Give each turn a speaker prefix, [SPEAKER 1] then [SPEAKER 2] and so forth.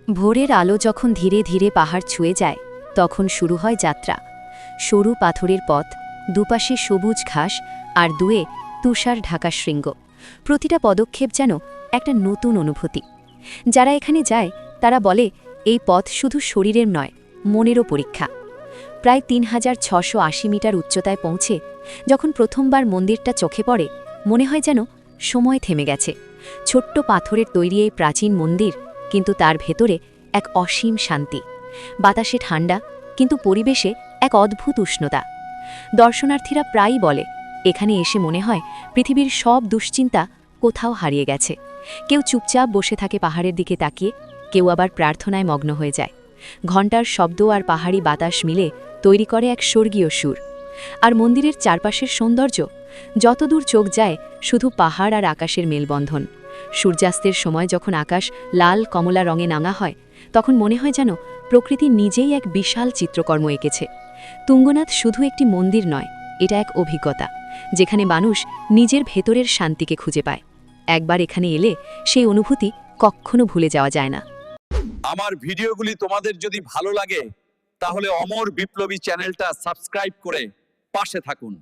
[SPEAKER 1] ভোরের আলো যখন ধীরে ধীরে পাহাড় ছুঁয়ে যায় তখন শুরু হয় যাত্রা। সরু পাথরের পথ, দুপাশে সবুজ ঘাস আর দুয়ে তুষার ঢাকা শৃঙ্গ। প্রতিটা পদক্ষেপ যেন একটা নতুন অনুভূতি। যারা এখানে যায় তারা বলে এই পথ শুধু শরীরের নয়, মনেরও পরীক্ষা। প্রায় ৩৬৮০ মিটার উচ্চতায় পৌঁছে যখন প্রথমবার মন্দিরটা চোখে পড়ে মনে হয় যেন সময় থেমে গেছে। ছোট্ট পাথরের তৈরি এই প্রাচীন মন্দির, কিন্তু তার ভেতরে এক অসীম শান্তি। বাতাসে ঠান্ডা, কিন্তু পরিবেশে এক অদ্ভুত উষ্ণতা। দর্শনার্থীরা প্রায়ই বলে এখানে এসে মনে হয় পৃথিবীর সব দুশ্চিন্তা কোথাও হারিয়ে গেছে। কেউ চুপচাপ বসে থাকে পাহাড়ের দিকে তাকিয়ে, কেউ আবার প্রার্থনায় মগ্ন হয়ে যায়। ঘণ্টার শব্দ আর পাহাড়ি বাতাস মিলে তৈরি করে এক স্বর্গীয় সুর। আর মন্দিরের চারপাশের সৌন্দর্য, যতদূর চোখ যায় শুধু পাহাড় আর আকাশের মেলবন্ধন। সূর্যাস্তের সময় যখন আকাশ লাল কমলা রঙে নাঙা হয় তখন মনে হয় যেন প্রকৃতি নিজেই এক বিশাল চিত্রকর্ম এঁকেছে। তুঙ্গনাথ শুধু একটি মন্দির নয়, এটা এক অভিজ্ঞতা, যেখানে মানুষ নিজের ভেতরের শান্তিকে খুঁজে পায়। একবার এখানে এলে সেই অনুভূতি কখনো ভুলে যাওয়া যায় না।
[SPEAKER 2] আমার ভিডিওগুলি তোমাদের যদি ভালো লাগে তাহলে অমর বিপ্লবী চ্যানেলটা সাবস্ক্রাইব করে পাশে থাকুন।